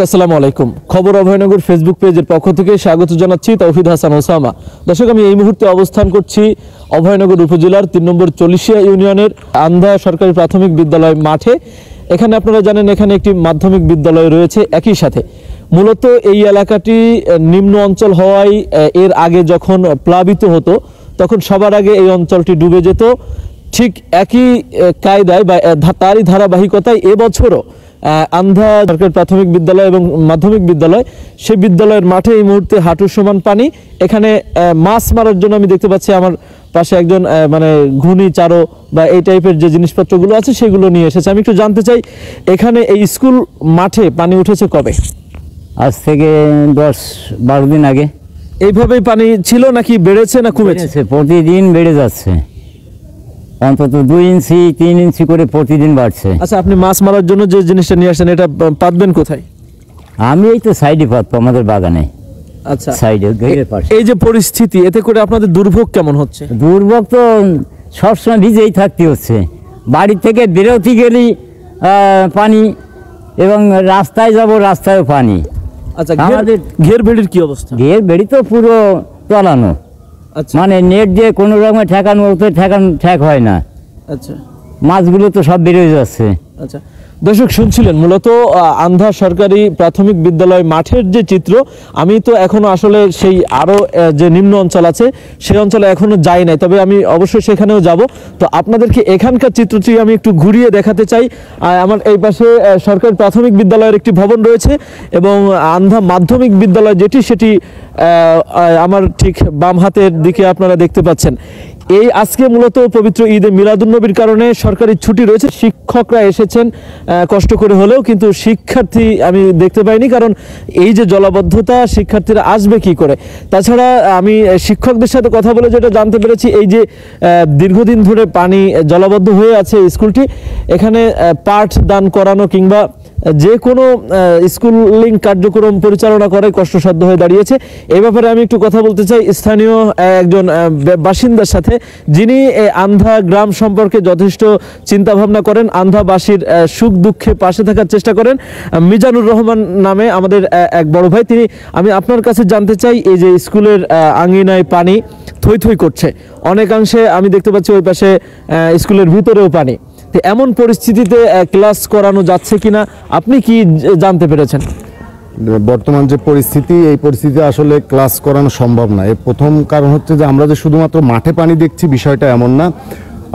আসসালামু আলাইকুম। খবর অভয়নগর ফেসবুক পেজের পক্ষ থেকে স্বাগত জানাচ্ছি তৌহিদ হাসান ওসামা। দর্শক, আমি এই মুহূর্তে অবস্থান করছি অভয়নগর উপজেলার 3 নম্বর চল্লিশিয়া ইউনিয়নের আন্ধা সরকারি প্রাথমিক বিদ্যালয় মাঠে। এখানে আপনারা জানেন এখানে একটি মাধ্যমিক বিদ্যালয় রয়েছে। একই সাথে মূলত এই এলাকাটি নিম্ন অঞ্চল হওয়ায় এর আগে যখন প্লাবিত হতো তখন সবার আগে এই অঞ্চলটি ডুবে যেত। ঠিক একই কায়দায় বা তারই ধারাবাহিকতায় এবছরও আন্ধা সরকারি প্রাথমিক বিদ্যালয় এবং মাধ্যমিক বিদ্যালয়, সেই বিদ্যালয়ের মাঠে এই মুহূর্তে হাঁটু সমান পানি। এখানে মাছ মারার জন্য আমি দেখতে পাচ্ছি আমার পাশে একজন মানে ঘুনি চারো বা এই টাইপের যে জিনিসপত্রগুলো আছে সেগুলো নিয়ে এসেছে। আমি একটু জানতে চাই, এখানে এই স্কুল মাঠে পানি উঠেছে কবে? আজ থেকে 10-12 দিন আগে। এইভাবেই পানি ছিল নাকি বেড়েছে না কমেছে? প্রতিদিন বেড়ে যাচ্ছে, অন্তত 2 ইঞ্চি 3 ইঞ্চি করে প্রতিদিন বাড়ছে। আচ্ছা, আপনি মাছ মারার জন্য যে জিনিসটা নিয়ে আসেন এটা পাতবেন কোথায়? আমি এই তো সাইডে পাতবো, আমাদের বাগানে। আচ্ছা, সাইডে ঘেরের পাশে। এই যে পরিস্থিতি, এতে করে আপনাদের দুর্ভোগ কেমন হচ্ছে? দুর্ভোগ তো সবসময় ভিজেই থাকতে হচ্ছে। বাড়ি থেকে বেরোতে গেলেই পানি, এবং রাস্তায় যাব রাস্তায়ও পানি। আচ্ছা, আমাদের ঘের বেড়ির কি অবস্থা? ঘের বেড়ি তো পুরো তলানো। আচ্ছা, মানে নেট দিয়ে কোনো রকমের ঠেকানো ঠেক হয় না। আচ্ছা, মাছগুলো তো সব বেরিয়ে যাচ্ছে। আচ্ছা, দর্শক শুনছিলেন মূলত আন্ধা সরকারি প্রাথমিক বিদ্যালয় মাঠের যে চিত্র। আমি তো এখনো আসলে সেই আরো যে নিম্ন অঞ্চল আছে সেই অঞ্চলে এখনো যাই নাই, তবে আমি অবশ্যই সেখানেও যাব। তো আপনাদেরকে এখানকার চিত্রটি আমি একটু ঘুরিয়ে দেখাতে চাই। আমার এই পাশে সরকারি প্রাথমিক বিদ্যালয়ের একটি ভবন রয়েছে এবং আন্ধা মাধ্যমিক বিদ্যালয় যেটি সেটি আমার ঠিক বাম হাতের দিকে আপনারা দেখতে পাচ্ছেন। এই আজকে মূলত পবিত্র ঈদে মিলাদুন্নবীর কারণে সরকারি ছুটি রয়েছে। শিক্ষকরা এসেছেন কষ্ট করে হলেও, কিন্তু শিক্ষার্থী আমি দেখতে পাইনি, কারণ এই যে জলাবদ্ধতা, শিক্ষার্থীরা আসবে কি করে? তাছাড়া আমি শিক্ষকদের সাথে কথা বলে যেটা জানতে পেরেছি, এই যে দীর্ঘদিন ধরে পানি জলাবদ্ধ হয়ে আছে স্কুলটি, এখানে পাঠ দান করানো কিংবা যে কোনো স্কুলিং কার্যক্রম পরিচালনা করে কষ্টসাধ্য হয়ে দাঁড়িয়েছে। এই ব্যাপারে আমি একটু কথা বলতে চাই স্থানীয় একজন বাসিন্দার সাথে, যিনি আন্ধা গ্রাম সম্পর্কে যথেষ্ট চিন্তা ভাবনা করেন, আন্ধাবাসীর সুখ দুঃখে পাশে থাকার চেষ্টা করেন। মিজানুর রহমান নামে আমাদের এক বড় ভাই, আমি আপনার কাছে জানতে চাই, এই যে স্কুলের আঙিনায় পানি থই থই করছে, অনেকাংশে আমি দেখতে পাচ্ছি ওই পাশে স্কুলের ভিতরেও পানি। এমন পরিস্থিতিতে ক্লাস করানো যাচ্ছে কিনা আপনি কি জানতে পেরেছেন? বর্তমান যে পরিস্থিতি, এই পরিস্থিতি আসলে ক্লাস করানো সম্ভব না। এর প্রথম কারণ হচ্ছে যে আমরা যে শুধুমাত্র মাঠে পানি দেখছি বিষয়টা এমন না।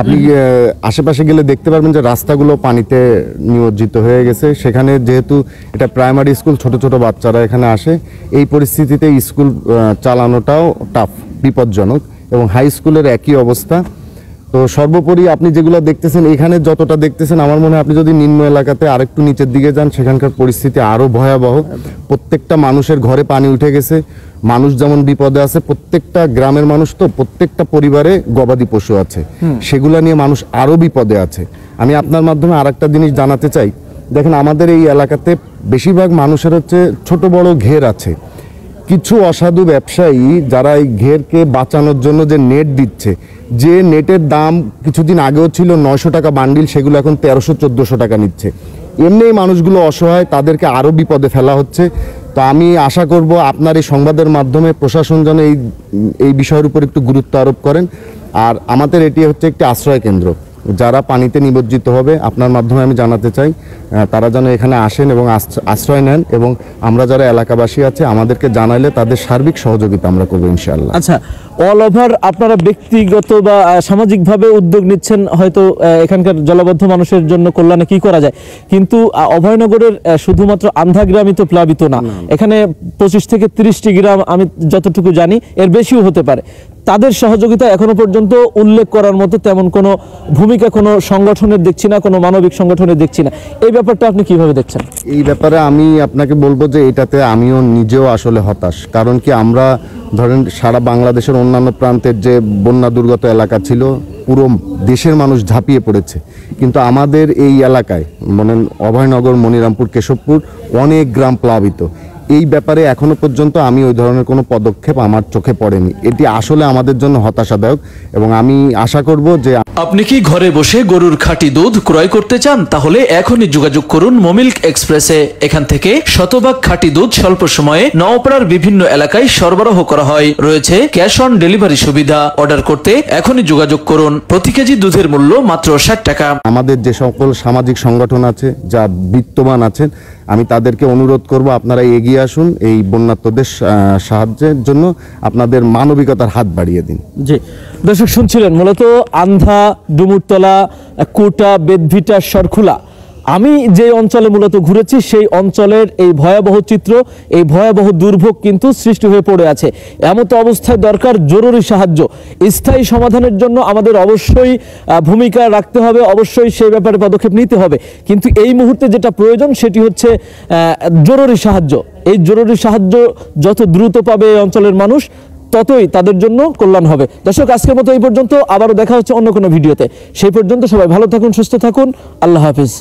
আপনি আশেপাশে গেলে দেখতে পারবেন যে রাস্তাগুলো পানিতে নিমজ্জিত হয়ে গেছে। সেখানে যেহেতু এটা প্রাইমারি স্কুল, ছোট ছোট বাচ্চারা এখানে আসে, এই পরিস্থিতিতে স্কুল চালানোটাও টাফ, বিপজ্জনক, এবং হাই স্কুলের একই অবস্থা। তো সর্বোপরি আপনি যেগুলো দেখতেছেন, এখানে যতটা দেখতেছেন, আমার মনে হয় আপনি যদি নিম্ন এলাকাতে আরেকটু নিচের দিকে যান, সেখানকার পরিস্থিতি আরো ভয়াবহ। প্রত্যেকটা মানুষের ঘরে পানি উঠে গেছে, মানুষ যেমন বিপদে আছে, প্রত্যেকটা গ্রামের মানুষ তো প্রত্যেকটা পরিবারে গবাদি পশু আছে, সেগুলা নিয়ে মানুষ আরো বিপদে আছে। আমি আপনার মাধ্যমে আরেকটা জিনিস জানাতে চাই, দেখেন আমাদের এই এলাকাতে বেশিরভাগ মানুষের হচ্ছে ছোট বড় ঘের আছে। কিছু অসাধু ব্যবসায়ী যারা এই ঘেরকে বাঁচানোর জন্য যে নেট দিচ্ছে, যে নেটের দাম কিছুদিন আগেও ছিল 900 টাকা বান্ডিল, সেগুলো এখন 1300-1400 টাকা নিচ্ছে। এমনি মানুষগুলো অসহায়, তাদেরকে আরও বিপদে ফেলা হচ্ছে। তো আমি আশা করব আপনার এই সংবাদের মাধ্যমে প্রশাসন যেন এই বিষয়ের উপর একটু গুরুত্ব আরোপ করেন। আর আমাদের এটি হচ্ছে একটি আশ্রয় কেন্দ্র, যারা পানিতে নিমজ্জিত হবে, আপনার মাধ্যমে আমি জানাতে চাই তারা যেন এখানে আসেন এবং আশ্রয় নেন, এবং আমরা যারা এলাকাবাসী আছে আমাদেরকে জানাইলে তাদের সার্বিক সহযোগিতা আমরা করবো ইনশাআল্লাহ। আচ্ছা, অল ওভার আপনারা ব্যক্তিগত বা সামাজিকভাবে উদ্যোগ নিচ্ছেন হয়তো এখানকার জলাবদ্ধ মানুষের জন্য কল্যাণে কি করা যায়, কিন্তু অভয়নগরের শুধুমাত্র আন্ধা গ্রামই তো প্লাবিত না। এখানে 25 থেকে 30টি গ্রাম আমি যতটুকু জানি, এর বেশিও হতে পারে। তাদের সহযোগিতা এখনো পর্যন্ত উল্লেখ করার মতো তেমন কোনো ভূমিকা কোনো সংগঠনের দেখছি না, কোনো মানবিক সংগঠনের দেখছি না। এই ব্যাপারটা আপনি কিভাবে দেখছেন? এই ব্যাপারে আমি আপনাকে বলবো যে এটাতে আমিও নিজেও আসলে হতাশ। কারণ কি, আমরা ধরেন সারা বাংলাদেশের অন্যান্য প্রান্তের যে বন্যা দুর্গত এলাকা ছিল, পুরো দেশের মানুষ ঝাঁপিয়ে পড়েছে, কিন্তু আমাদের এই এলাকায় মানে অভয়নগর, মনিরামপুর, কেশবপুর অনেক গ্রাম প্লাবিত। এই ব্যাপারে এখনো পর্যন্ত আমি ওই ধরনের কোনো পদক্ষেপ আমার চোখে পড়েনি। এটি আসলে আমাদের জন্য হতাশাদায়ক এবং আমি আশা করব যে আপনি কি ঘরে বসে গরুর খাঁটি দুধ ক্রয় করতে চান? তাহলে এখনই যোগাযোগ করুন মোমিল্ক এক্সপ্রেসে। এখান থেকে শতভাগ খাঁটি দুধ স্বল্প সময়ে নওপাড়ার বিভিন্ন এলাকায় সরবরাহ করা হয়। রয়েছে ক্যাশ অন ডেলিভারি সুবিধা। অর্ডার করতে এখনই যোগাযোগ করুন। প্রতি কেজি দুধের মূল্য মাত্র 60 টাকা। আমাদের যে সকল সামাজিক সংগঠন আছে, যা বিত্তবান আছেন, আমি তাদেরকে অনুরোধ করব আপনারা এগিয়ে আসুন এই বন্যার্তদের সাহায্যের জন্য, আপনাদের মানবিকতার হাত বাড়িয়ে দিন। জি দর্শক শুনছিলেন মূলত আন্ধা, ডুমুরতলা, কোটা, বেদভিটা, সরখুলা, আমি যে অঞ্চলে মূলত ঘুরেছি সেই অঞ্চলের এই ভয়াবহ চিত্র, এই ভয়াবহ দুর্ভোগ কিন্তু সৃষ্টি হয়ে পড়ে আছে। এমতো অবস্থায় দরকার জরুরি সাহায্য। স্থায়ী সমাধানের জন্য আমাদের অবশ্যই ভূমিকা রাখতে হবে, অবশ্যই সেই ব্যাপারে পদক্ষেপ নিতে হবে। কিন্তু এই মুহূর্তে যেটা প্রয়োজন সেটি হচ্ছে জরুরি সাহায্য। এই জরুরি সাহায্য যত দ্রুত পাবে এই অঞ্চলের মানুষ, ততই তাদের জন্য কল্যাণ হবে। দর্শক আজকের মতো এই পর্যন্ত, আবারও দেখা হচ্ছে অন্য কোনো ভিডিওতে। সেই পর্যন্ত সবাই ভালো থাকুন, সুস্থ থাকুন, আল্লাহ হাফিজ।